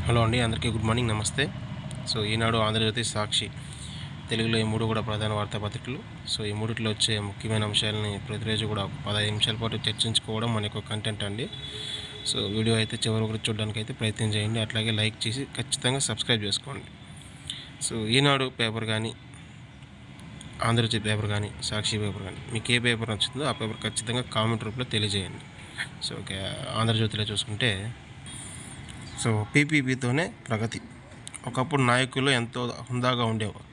Hello అండి, అందరికీ good morning, నమస్తే. సో ఈనాడు, ఆంధ్రజ్యోతి, సాక్షి తెలుగులో ఈ మూడు కూడా ప్రధాన వార్తాపత్రికలు. సో ఈ మూడిట్లో వచ్చే ముఖ్యమైన అంశాలని ప్రతిరోజు కూడా 15 నిమిషాల పాటు చర్చించుకోవడం మన యొక్క కంటెంట్ అండి. సో వీడియో అయితే చివరి వరకు చూడడానికి అయితే ప్రయత్నం చేయండి. అట్లాగే లైక్ చేసి ఖచ్చితంగా సబ్స్క్రైబ్ చేసుకోండి. సో ఈనాడు పేపర్ కానీ, ఆంధ్రజ్యోతి పేపర్ కానీ, సాక్షి పేపర్ కానీ, మీకు ఏ పేపర్ నచ్చుతుందో ఆ పేపర్ ఖచ్చితంగా కామెంట్ రూపంలో తెలియజేయండి. సో ఓకే, ఆంధ్రజ్యోతిలో చూసుకుంటే, సో పీపీపీతోనే ప్రగతి. ఒకప్పుడు నాయకులు ఎంతో హుందాగా ఉండేవారు.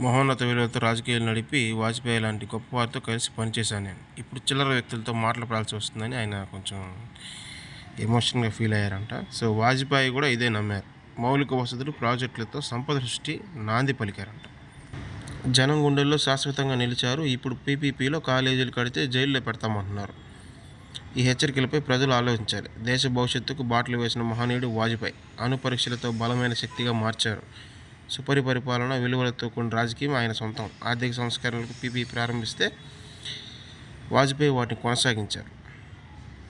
మహోన్నత విలువలతో రాజకీయాలు నడిపి వాజ్పేయి లాంటి గొప్ప వారితో కలిసి పనిచేశాను నేను. ఇప్పుడు చిల్లర వ్యక్తులతో మాట్లాడాల్సి వస్తుందని ఆయన కొంచెం ఎమోషనల్గా ఫీల్ అయ్యారంట. సో వాజ్పేయి కూడా ఇదే నమ్మారు. మౌలిక వసతులు, ప్రాజెక్టులతో సంపద సృష్టి నాంది పలికారంట. జనం గుండెల్లో శాశ్వతంగా నిలిచారు. ఇప్పుడు పీపీపీలో కాలేజీలు కడితే జైల్లో పెడతామంటున్నారు. ఈ హెచ్చరికలపై ప్రజలు ఆలోచించాలి. దేశ భవిష్యత్తుకు బాటలు వేసిన మహనీయుడు వాజ్పేయి అణు పరీక్షలతో బలమైన శక్తిగా మార్చారు. సుపరిపాలన, విలువలతో కూడిన రాజకీయం ఆయన సొంతం. ఆర్థిక సంస్కరణలకు పీపీ ప్రారంభిస్తే వాజ్పేయి వాటిని కొనసాగించారు.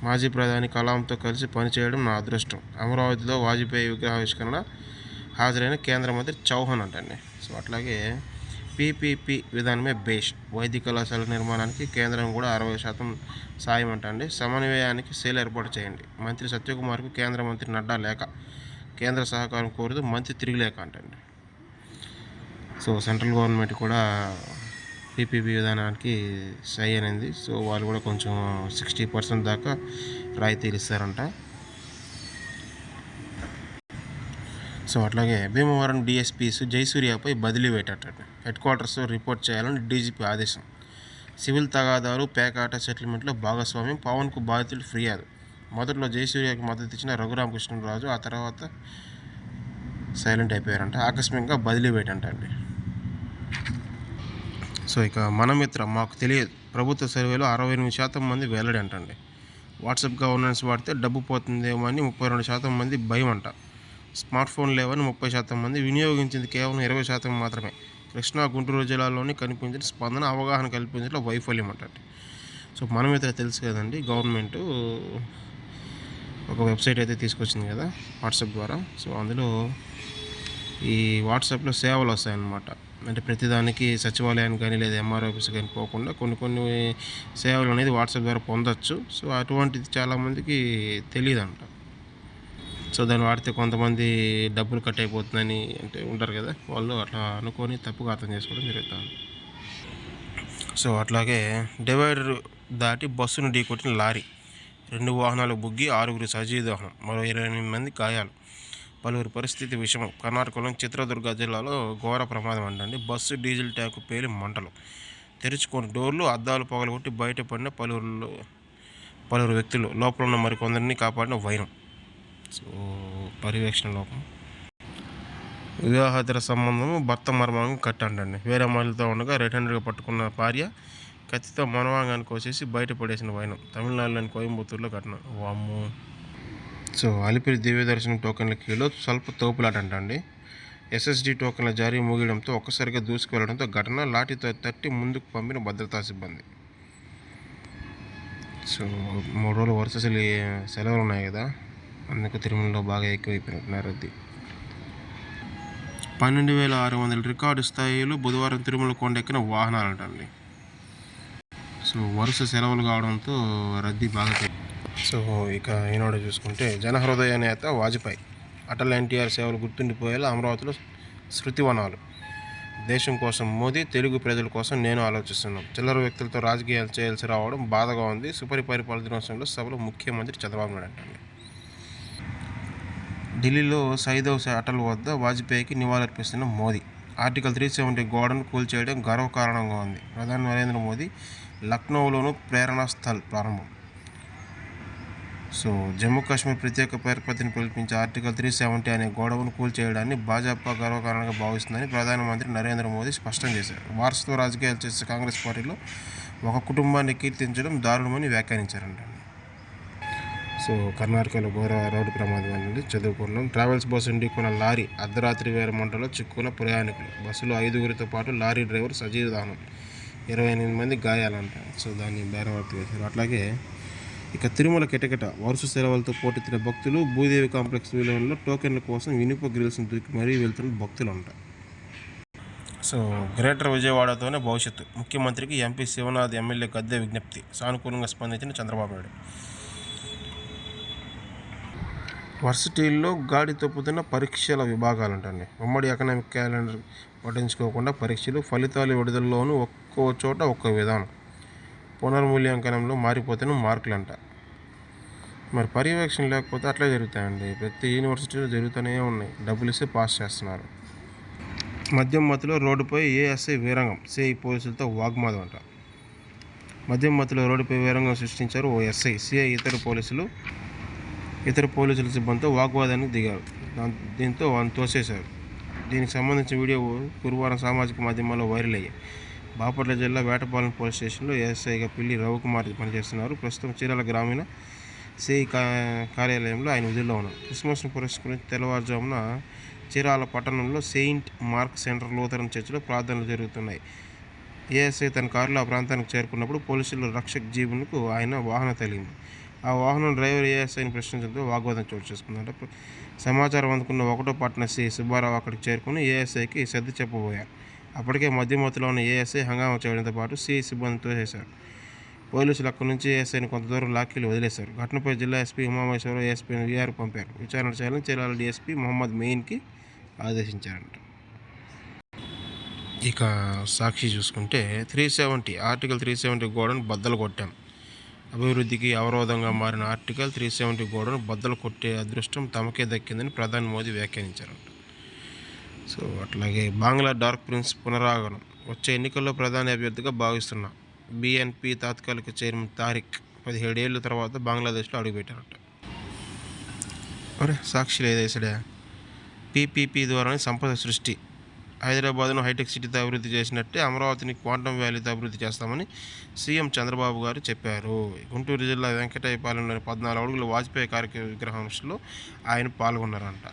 మాజీ ప్రధాని కలాంతో కలిసి పనిచేయడం నా అదృష్టం. అమరావతిలో వాజ్పేయి విగ్రహావిష్కరణ హాజరైన కేంద్ర మంత్రి చౌహాన్ అంటండి. సో అట్లాగే పీపీపీ విధానమే బేస్. వైద్య కళాశాల నిర్మాణానికి కేంద్రం కూడా 60% సాయం అంటండి. సమన్వయానికి సెల్ ఏర్పాటు చేయండి. మంత్రి సత్యకుమార్కు కేంద్ర మంత్రి నడ్డా లేఖ. కేంద్ర సహకారం కోరుతూ మంత్రి తిరిగి లేఖ అంటండి. సో సెంట్రల్ గవర్నమెంట్ కూడా పీపీపీ విధానానికి సై అనేది. సో వాళ్ళు కూడా కొంచెం 60% దాకా రాయితీలు ఇస్తారంట. సో అట్లాగే భీమవరం డిఎస్పీస్ జయసూర్యపై బదిలీ వేటండి. హెడ్ క్వార్టర్స్లో రిపోర్ట్ చేయాలని డీజీపీ ఆదేశం. సివిల్ తగాదాలు, పేకాట సెటిల్మెంట్లో భాగస్వామ్యం, పవన్కు బాధితులు ఫిర్యాదు. మొదట్లో జయసూర్యకు మద్దతు ఇచ్చిన రఘురామకృష్ణరాజు ఆ తర్వాత సైలెంట్ అయిపోయారంట. ఆకస్మికంగా బదిలీ వేటంటండి. సో ఇక మనమిత్ర మాకు తెలియదు. ప్రభుత్వ సర్వేలో 68% మంది వెల్లడి అంటండి. వాట్సాప్ గవర్నెన్స్ వాడితే డబ్బు పోతుందేమో అని 32% మంది భయం అంట. స్మార్ట్ ఫోన్ లేవని 30% మంది, వినియోగించింది కేవలం 20% మాత్రమే. కృష్ణా, గుంటూరు జిల్లాలోని కనిపించిన స్పందన, అవగాహన కల్పించడంలో వైఫల్యం అంటండి. సో మనమైతే తెలుసు కదండి, గవర్నమెంటు ఒక వెబ్సైట్ అయితే తీసుకొచ్చింది కదా వాట్సాప్ ద్వారా. సో అందులో ఈ వాట్సాప్లో సేవలు వస్తాయన్నమాట. అంటే ప్రతిదానికి సచివాలయానికి కానీ లేదా ఎంఆర్ఓ ఆఫీస్ కానీ పోకుండా కొన్ని సేవలు అనేది వాట్సాప్ ద్వారా పొందొచ్చు. సో అటువంటిది చాలామందికి తెలియదంట. సో దాన్ని వాడితే కొంతమంది డబ్బులు కట్ అయిపోతుందని అంటే ఉంటారు కదా, వాళ్ళు అట్లా అనుకొని తప్పుగా అర్థం చేసుకోవడం జరుగుతుంది. సో అట్లాగే డివైడర్ దాటి బస్సును ఢీకొట్టిన లారీ. 2 వాహనాలు బుగ్గి 6 సజీవ దహనం, మరో 28 మంది గాయాలు. పలువురి పరిస్థితి విషమం. కర్ణాటకలోని చిత్రదుర్గ జిల్లాలో ఘోర ప్రమాదం అంటండి. బస్సు డీజిల్ ట్యాంకు పేలి మంటలు. తెరుచుకొని డోర్లు, అద్దాలు పగలగొట్టి బయటపడిన పలువురు వ్యక్తులు. లోపల ఉన్న మరికొందరిని కాపాడిన వైరం. సో పర్యవేక్షణ లోపం. వివాహేతర సంబంధము, భర్త మర్మాంగం కట్టండి. వేరే మహిళతో ఉండగా రెడ్ హ్యాండెడ్గా పట్టుకున్న భార్య కత్తితో మర్మాంగాన్ని కోసేసి బయటపడేసిన వైనం. తమిళనాడులోని కోయంబత్తూరులో ఘటన. వామ్మో. సో అలిపిరి దివ్య దర్శనం టోకెన్ల క్యూలో స్వల్ప తోపులాట అంటండి. ఎస్ఎస్డి టోకెన్ల జారీ ముగియడంతో ఒక్కసారిగా దూసుకువెళ్లడంతో ఘటన. లాఠీతో తట్టి ముందుకు పంపిన భద్రతా సిబ్బంది. సో 3 రోజులు వరుస సెలవులు ఉన్నాయి కదా, అందుకు తిరుమలలో బాగా ఎక్కువైపోయినట్టున్నారు. అది 12,600 రికార్డు స్థాయిలో బుధవారం తిరుమల కొండెక్కిన వాహనాలు అంటండి. సో వరుస సెలవులు కావడంతో రద్దీ బాగా. సో ఇక ఈనాడు చూసుకుంటే, జనహృదయ నేత వాజ్పేయి. అటల్ ఎన్టీఆర్ సేవలు గుర్తుండిపోయేలా అమరావతిలో శృతివనాలు. దేశం కోసం మోదీ, తెలుగు ప్రజల కోసం నేను ఆలోచిస్తున్నాం. చిల్లర వ్యక్తులతో రాజకీయాలు చేయాల్సి రావడం బాధగా ఉంది. సుపరిపాలన దినోత్సవంలో సభలో ముఖ్యమంత్రి చంద్రబాబు నాయుడు అంటండి. ఢిల్లీలో సైదవ్ అటల్ వద్ద వాజ్పేయికి నివాళులర్పిస్తున్న మోదీ. ఆర్టికల్ 370 గోడను కూల్చేయడం గర్వకారణంగా ఉంది. ప్రధాని నరేంద్ర మోదీ లక్నోలోను ప్రేరణా స్థల్ ప్రారంభం. సో జమ్మూ కాశ్మీర్ ప్రత్యేక ప్రతిని పిలిపించే ఆర్టికల్ 370 అనే గోడను కూల్చేయడాన్ని భాజపా గర్వకారణంగా భావిస్తుందని ప్రధానమంత్రి నరేంద్ర మోదీ స్పష్టం చేశారు. వారసత్వ రాజకీయాలు చేసే కాంగ్రెస్ పార్టీలో ఒక కుటుంబాన్ని కీర్తించడం దారుణమని వ్యాఖ్యానించారంట. సో కర్ణాటకలో ఘోర రోడ్డు ప్రమాదం అనేది చదువుకున్నాం. ట్రావెల్స్ బస్సు ఢీకొన్న లారీ. అర్ధరాత్రి వేల మంటలో చిక్కున్న ప్రయాణికులు. బస్సులో 5గురితో పాటు లారీ డ్రైవర్ సజీవ దహనం, 28 మంది గాయాలంట. సో దాన్ని బేరవర్తి వేశారు. అట్లాగే ఇక తిరుమల కిటకిట వరుస సెలవులతో పోటెత్తిన భక్తులు. భూదేవి కాంప్లెక్స్ విలువల్లో టోకెన్ల కోసం ఇనుప గ్రిల్స్ను దూకి మరీ వెళ్తున్న భక్తులు అంట. సో గ్రేటర్ విజయవాడతోనే భవిష్యత్తు. ముఖ్యమంత్రికి ఎంపీ శివనాథ్ ఎమ్మెల్యే గద్దె విజ్ఞప్తి. సానుకూలంగా స్పందించిన చంద్రబాబు నాయుడు. వర్సిటీల్లో గాడి తప్పుతున్న పరీక్షల విభాగాలంటండి. ఉమ్మడి ఎకనామిక్ క్యాలెండర్ పట్టించుకోకుండా పరీక్షలు, ఫలితాల విడుదలలోనూ ఒక్కో చోట ఒక్కో విధానం. పునర్మూల్యాంకనంలో మారిపోతున్న మార్కులంట. మరి పర్యవేక్షణ లేకపోతే అట్లే జరుగుతాయండి. ప్రతి యూనివర్సిటీలో జరుగుతూనే ఉన్నాయి. డబ్బులు ఇస్తే పాస్ చేస్తున్నారు. మద్యం మత్తులో రోడ్డుపై ఏఎస్ఐ వీరంగం. సిఐ పోలీసులతో వాగ్వాదం అంట. మద్యం మత్తులో రోడ్డుపై వీరంగం సృష్టించారు ఓ ఎస్ఐ. సిఐ ఇతర పోలీసుల సిబ్బందితో వాగ్వాదానికి దిగారు. దీంతో వారిని తోసేశారు. దీనికి సంబంధించిన వీడియో గురువారం సామాజిక మాధ్యమాల్లో వైరల్ అయ్యాయి. బాపట్ల జిల్లా వేటపాలెం పోలీస్ స్టేషన్లో ఏఎస్ఐగా పిల్లి రవికుమార్ పనిచేస్తున్నారు. ప్రస్తుతం చీరాల గ్రామీణ సిఐ కార్యాలయంలో ఆయన విధుల్లో ఉన్నారు. క్రిస్మస్ను పురస్కరించి తెల్లవారుజామున చీరాల పట్టణంలో సెయింట్ మార్క్ సెంటర్ లూథరన్ చర్చిలో ప్రార్థనలు జరుగుతున్నాయి. ఏఎస్ఐ తన కారులో ఆ ప్రాంతానికి చేరుకున్నప్పుడు పోలీసులు రక్షక్ జీబుకు ఆయన వాహనం తగిలింది. ఆ వాహనం డ్రైవర్ ఏఎస్ఐని ప్రశ్నించడంతో వాగ్వాదం చోటు చేసుకుందంట. సమాచారం అందుకున్న 1వ పట్టణ సిఐ సుబ్బారావు అక్కడికి చేరుకుని ఏఎస్ఐకి సర్ది చెప్పబోయారు. అప్పటికే మధ్యమత్తులో ఉన్న ఏఎస్ఐ హంగామా చేయడంతో పాటు సిఐ సిబ్బందితో చేశారు. పోలీసులు అక్కడి నుంచి ఏఎస్ఐని కొంత దూరం లాక్కెళ్లి వదిలేశారు. ఘటనపై జిల్లా ఎస్పీ ఉమామహేశ్వరరావు ఏఎస్పీని వీఆర్ పంపారు. విచారణ చేయాలని చీరాల డీఎస్పీ మొహమ్మద్ మెయిన్కి ఆదేశించారంట. ఇక సాక్షి చూసుకుంటే ఆర్టికల్ 370 గోడను బద్దలు కొట్టాం. అభివృద్ధికి అవరోధంగా మారిన ఆర్టికల్ 370 గోడను బద్దలు కొట్టే అదృష్టం తమకే దక్కిందని ప్రధాని మోదీ వ్యాఖ్యానించారంట. సో అట్లాగే బంగ్లా డార్క్ ప్రిన్స్ పునరాగమనం. వచ్చే ఎన్నికల్లో ప్రధాని అభ్యర్థిగా భావిస్తున్న బీఎన్పీ తాత్కాలిక చైర్మన్ తారిక్ 17 ఏళ్ల తర్వాత బంగ్లాదేశ్లో అడుగుపెట్టారట. సాక్షిలో ఏదేశాడా? పీపీపీ ద్వారానే సంపద సృష్టి. హైదరాబాద్ను హైటెక్ సిటీతో అభివృద్ధి చేసినట్టే అమరావతిని క్వాంటమ్ వ్యాలీతో అభివృద్ధి చేస్తామని సీఎం చంద్రబాబు గారు చెప్పారు. గుంటూరు జిల్లా వెంకటాయపాలెంలోని 14 అడుగుల వాజ్పేయి కార్యక్రమ విగ్రహంలో ఆయన పాల్గొన్నారంట.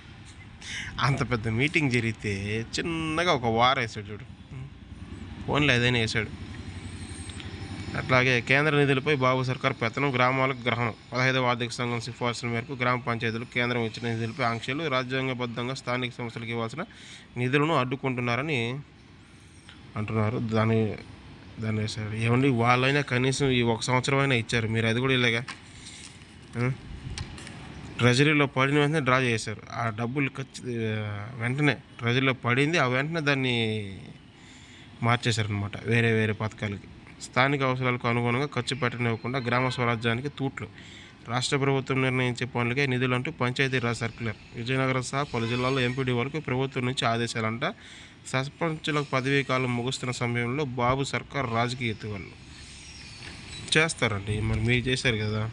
అంత పెద్ద మీటింగ్ జరిగితే చిన్నగా ఒక వార్ వేసాడు చూడు. ఫోన్లో ఏదైనా వేసాడు. అట్లాగే కేంద్ర నిధులపై బాబు సర్కార్ పెత్తనం. గ్రామాలకు గ్రహణం. 15వ ఆర్థిక సంఘం సిఫార్సుల మేరకు గ్రామ పంచాయతీలు కేంద్రం ఇచ్చిన నిధులపై ఆంక్షలు. రాజ్యాంగబద్ధంగా స్థానిక సంస్థలకు ఇవ్వాల్సిన నిధులను అడ్డుకుంటున్నారని అంటున్నారు. దాన్ని వేశారు. ఏమండి, వాళ్ళైనా కనీసం ఈ 1 సంవత్సరం అయినా ఇచ్చారు, మీరు అది కూడా ఇలాగా ట్రెజరీలో పడిన వెంటనే డ్రా చేశారు. ఆ డబ్బులు వెంటనే ట్రెజరీలో పడింది, ఆ వెంటనే దాన్ని మార్చేశారనమాట వేరే పథకాలకి. స్థానిక అవసరాలకు అనుగుణంగా ఖర్చు పెట్టనివ్వకుండా గ్రామ స్వరాజ్యానికి తూట్లు. రాష్ట్ర ప్రభుత్వం నిర్ణయించే పనులకే నిధులంటూ పంచాయతీరాజ్ సర్క్యులర్. విజయనగరం సహా పలు జిల్లాల్లో ఎంపీడీ వరకు ప్రభుత్వం నుంచి ఆదేశాలంట. సర్పంచులకు పదవీ కాలం ముగుస్తున్న సమయంలో బాబు సర్కార్ రాజకీయ ఎత్తుగడలు చేస్తారండి. మరి మీరు చేశారు కదా.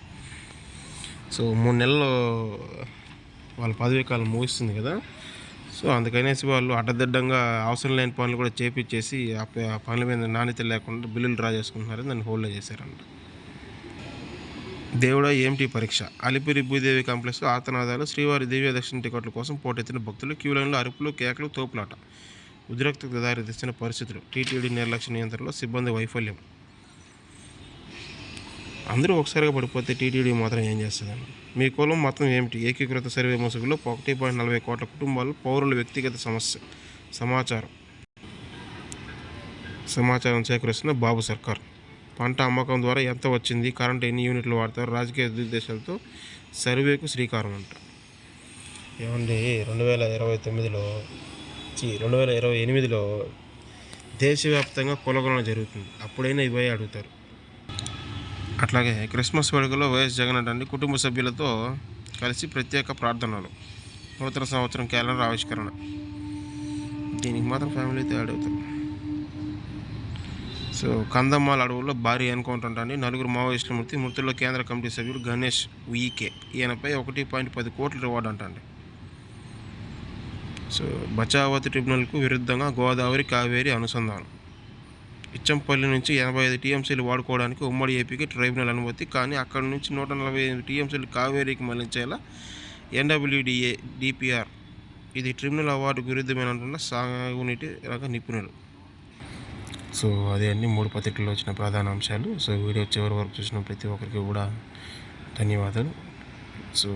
సో 3 నెలల్లో వాళ్ళ పదవీ కాలం ముగుస్తుంది కదా. సో అందుకనేసి వాళ్ళు అడ్డదిడ్డంగా అవసరం లేని పనులు కూడా చేపించేసి ఆ పనుల మీద నాణ్యత లేకుండా బిల్లులు డ్రా చేసుకుంటున్నారని దాన్ని హోల్డ్లో చేశారంట. దేవుడా ఏమిటి పరీక్ష. అలిపిరి భూదేవి కాంప్లెక్స్లో ఆర్తనాదాలు. శ్రీవారి దివ్య దర్శన టికెట్ల కోసం పోటెత్తిన భక్తులు. క్యూ లైన్లో అరుపులు, కేకలు, తోపులాట. ఉద్రిక్తతకు దారి తీసిన పరిస్థితులు. టీటీడీ నిర్లక్ష్య నియంత్రణలో సిబ్బంది వైఫల్యం. అందరూ ఒకసారిగా పడిపోతే టీటీడీ మాత్రం ఏం చేస్తుందండి? మీ కులం మతం ఏమిటి? ఏకీకృత సర్వే ముసుగులో 1.40 కోట్ల కుటుంబాలు పౌరుల వ్యక్తిగత సమాచారం సేకరిస్తున్న బాబు సర్కార్. పంట అమ్మకం ద్వారా ఎంత వచ్చింది, కరెంటు ఎన్ని యూనిట్లు వాడతారు, రాజకీయ దురుద్దేశాలతో సర్వేకు శ్రీకారం అంట. ఏమండి, 2028లో దేశవ్యాప్తంగా కులగణన జరుగుతుంది. అప్పుడైనా ఇవే అడుగుతారు. అట్లాగే క్రిస్మస్ వేడుకలో వైఎస్ జగన్ అంటండి కుటుంబ సభ్యులతో కలిసి ప్రత్యేక ప్రార్థనలు. నూతన సంవత్సరం క్యాలెండర్ ఆవిష్కరణ. దీనికి మాత్రం ఫ్యామిలీతో యాడ్ అవుతారు. సో కందమ్మాల అడవుల్లో భారీ ఎన్కౌంటర్ అంటండి. 4 మావోయిస్టుల మృతుల్లో కేంద్ర కమిటీ సభ్యుడు గణేష్ వీకే. ఈయనపై 1.10 కోట్ల రివార్డు అంటండి. సో బచావతి ట్రిబ్యునల్కు విరుద్ధంగా గోదావరి కావేరీ అనుసంధానం. ఇచ్చంపల్లి నుంచి 85 టీఎంసీలు వాడుకోవడానికి ఉమ్మడి ఏపీకి ట్రైబ్యునల్ అనుమతి. కానీ అక్కడి నుంచి 145 టీఎంసీలు కావేరీకి మళ్లించేలా ఎన్డబ్ల్యూడిఏ డిపిఆర్. ఇది ట్రిబ్యునల్ అవార్డుకు విరుద్ధమేనంటున్న సాగునీటి రంగ నిపుణులు. సో అదే అన్ని 3 పత్రికల్లో వచ్చిన ప్రధాన అంశాలు. సో వీడియో చివరి వరకు చూసిన ప్రతి ఒక్కరికి కూడా ధన్యవాదాలు. సో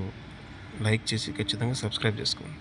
లైక్ చేసి ఖచ్చితంగా సబ్స్క్రైబ్ చేసుకోండి.